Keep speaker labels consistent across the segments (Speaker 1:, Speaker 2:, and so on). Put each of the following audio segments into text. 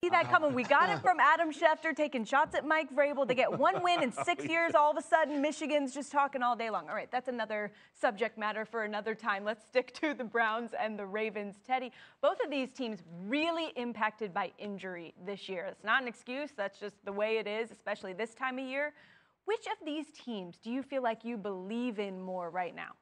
Speaker 1: See that coming. We got it from Adam Schefter taking shots at Mike Vrabel to get one win in 6 years. All of a sudden, Michigan's just talking all day long. All right, that's another subject matter for another time. Let's stick to the Browns and the Ravens. Teddy, both of these teams really impacted by injury this year. It's not an excuse. That's just the way it is, especially this time of year. Which of these teams do you feel like you believe in more right now?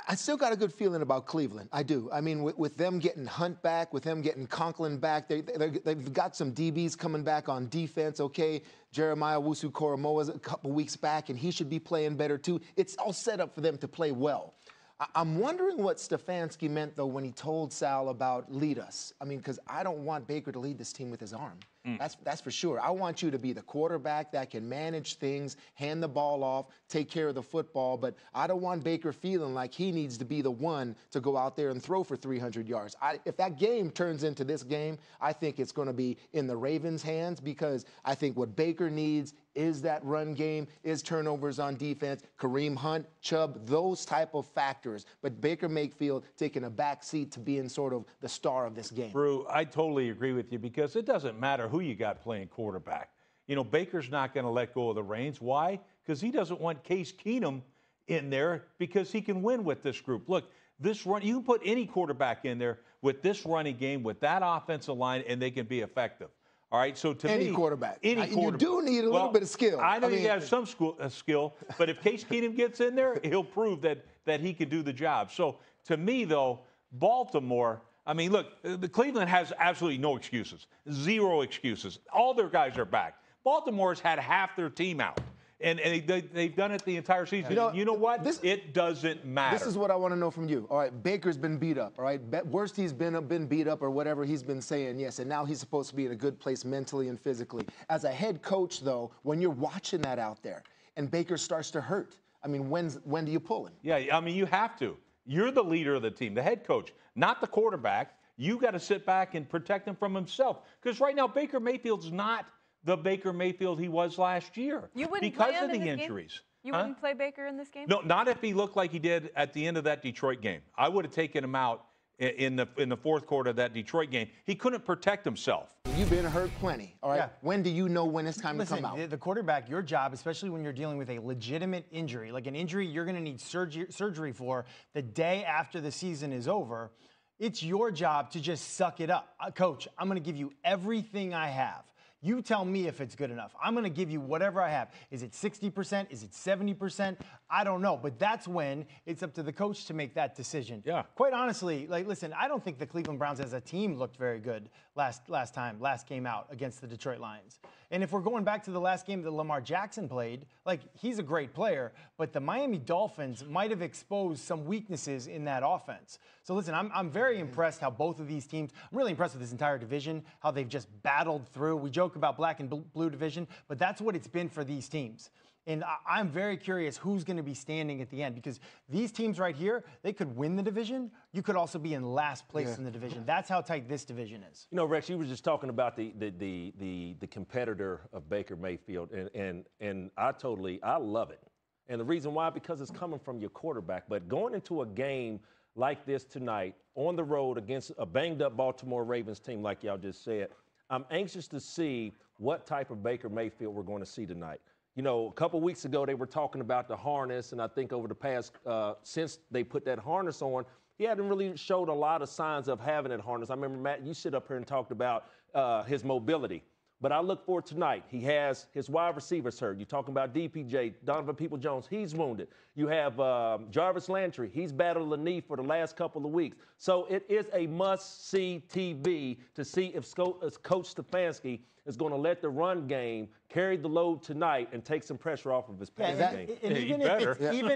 Speaker 2: I still got a good feeling about Cleveland. I do. I mean, with them getting Hunt back, with them getting Conklin back, they've got some DBs coming back on defense. Okay, Jeremiah Owusu-Koramoah's a couple weeks back, and he should be playing better too. It's all set up for them to play well. I'm wondering what Stefanski meant, though, when he told Sal about lead us. I mean, because I don't want Baker to lead this team with his arm. That's for sure. I want you to be the quarterback that can manage things, hand the ball off, take care of the football. But I don't want Baker feeling like he needs to be the one to go out there and throw for 300 yards. If that game turns into this game, I think it's going to be in the Ravens' hands, because I think what Baker needs is that run game, is turnovers on defense, Kareem Hunt, Chubb, those type of factors. But Baker Mayfield taking a back seat to being sort of the star of this game.
Speaker 3: Brew, I totally agree with you, because it doesn't matter who you got playing quarterback. You know, Baker's not going to let go of the reins. Why? Because he doesn't want Case Keenum in there, because he can win with this group. Look, this run, you can put any quarterback in there with this running game, with that offensive line, and they can be effective. All right, so to
Speaker 2: any
Speaker 3: me,
Speaker 2: quarterback.
Speaker 3: Any quarterback.
Speaker 2: You do need a little bit of skill.
Speaker 3: I know you have some skill, but if Case Keenum gets in there, he'll prove that he can do the job. So to me, though, Baltimore, I mean, look, the Cleveland has absolutely no excuses, zero excuses. All their guys are back. Baltimore's had half their team out. And they've done it the entire season. You know what? It doesn't matter.
Speaker 2: This is what I want to know from you. All right, Baker's been beat up. All right, worst he's been beat up or whatever he's been saying. Yes, and now he's supposed to be in a good place mentally and physically. As a head coach, though, when you're watching that out there and Baker starts to hurt, I mean, when do you pull him?
Speaker 3: Yeah, I mean, you have to. You're the leader of the team, the head coach, not the quarterback. You got to sit back and protect him from himself, because right now Baker Mayfield's not the Baker Mayfield he was last year.
Speaker 1: You wouldn't
Speaker 3: because
Speaker 1: play him
Speaker 3: of the
Speaker 1: in this
Speaker 3: injuries.
Speaker 1: Game? You wouldn't play Baker in this game?
Speaker 3: No, not if he looked like he did at the end of that Detroit game. I would have taken him out in the fourth quarter of that Detroit game. He couldn't protect himself.
Speaker 2: You've been hurt plenty, all right? Yeah. When do you know when it's time to come out?
Speaker 4: The quarterback, your job, especially when you're dealing with a legitimate injury, like an injury you're going to need surgery for the day after the season is over, it's your job to just suck it up. Coach, I'm going to give you everything I have. You tell me if it's good enough. I'm going to give you whatever I have. Is it 60%? Is it 70%? I don't know. But that's when it's up to the coach to make that decision.
Speaker 3: Yeah.
Speaker 4: Quite honestly, like, listen, I don't think the Cleveland Browns as a team looked very good last game out against the Detroit Lions. And if we're going back to the last game that Lamar Jackson played, like, he's a great player, but the Miami Dolphins might have exposed some weaknesses in that offense. So listen, I'm very impressed how both of these teams, I'm really impressed with this entire division, how they've just battled through. We joke about black and blue division, but that's what it's been for these teams. And I'm very curious who's going to be standing at the end, because these teams right here, they could win the division. You could also be in last place in the division. That's how tight this division is.
Speaker 5: You know, Rex, you were just talking about the competitor of Baker Mayfield, and I love it. And the reason why, because it's coming from your quarterback. But going into a game like this tonight on the road against a banged-up Baltimore Ravens team, like y'all just said, I'm anxious to see what type of Baker Mayfield we're going to see tonight. You know, a couple weeks ago, they were talking about the harness, and I think over the past, since they put that harness on, he hadn't really showed a lot of signs of having that harness. I remember, Matt, you sit up here and talked about his mobility. But I look for tonight. He has his wide receivers hurt. You're talking about DPJ, Donovan Peoples-Jones. He's wounded. You have Jarvis Landry. He's battled a knee for the last couple of weeks. So it is a must-see TV to see if Coach Stefanski is going to let the run game carry the load tonight and take some pressure off of his passing game.
Speaker 4: And even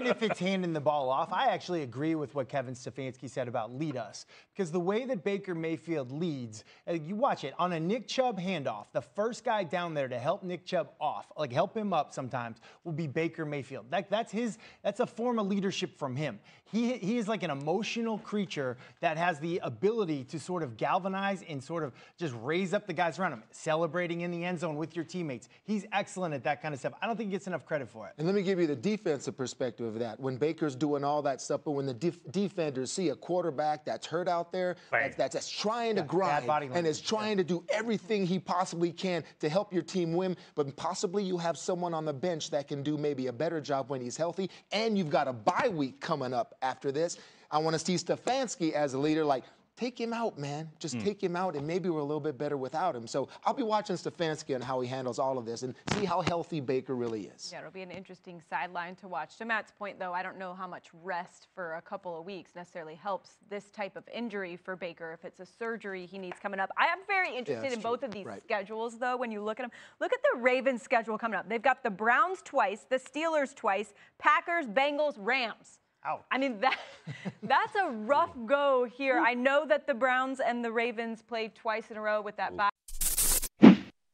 Speaker 4: if it's handing the ball off, I actually agree with what Kevin Stefanski said about lead us. Because the way that Baker Mayfield leads, you watch it, on a Nick Chubb handoff, the first guy down there to help Nick Chubb off, like help him up sometimes, will be Baker Mayfield. That's a form of leadership from him. He is like an emotional creature that has the ability to sort of galvanize and sort of just raise up the guys around him, celebrating in the end zone with your teammates. He's excellent at that kind of stuff. I don't think he gets enough credit for it.
Speaker 2: And let me give you the defensive perspective of that. When Baker's doing all that stuff, but when the defenders see a quarterback that's hurt out there, that's trying to grind and is trying to do everything he possibly can to help your team win, but possibly you have someone on the bench that can do maybe a better job when he's healthy, and you've got a bye week coming up after this. I want to see Stefanski as a leader, like, take him out, man. Just take him out, and maybe we're a little bit better without him. So I'll be watching Stefanski and how he handles all of this and see how healthy Baker really is.
Speaker 1: Yeah, it'll be an interesting sideline to watch. To Matt's point, though, I don't know how much rest for a couple of weeks necessarily helps this type of injury for Baker. If it's a surgery he needs coming up. I am very interested in both of these schedules, though, when you look at them. Look at the Ravens schedule coming up. They've got the Browns twice, the Steelers twice, Packers, Bengals, Rams.
Speaker 4: Ouch.
Speaker 1: I mean, that's a rough go here. I know that the Browns and the Ravens played twice in a row with that bye.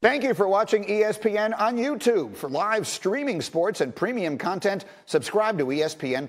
Speaker 6: Thank you for watching ESPN on YouTube. For live streaming sports and premium content, subscribe to ESPN+.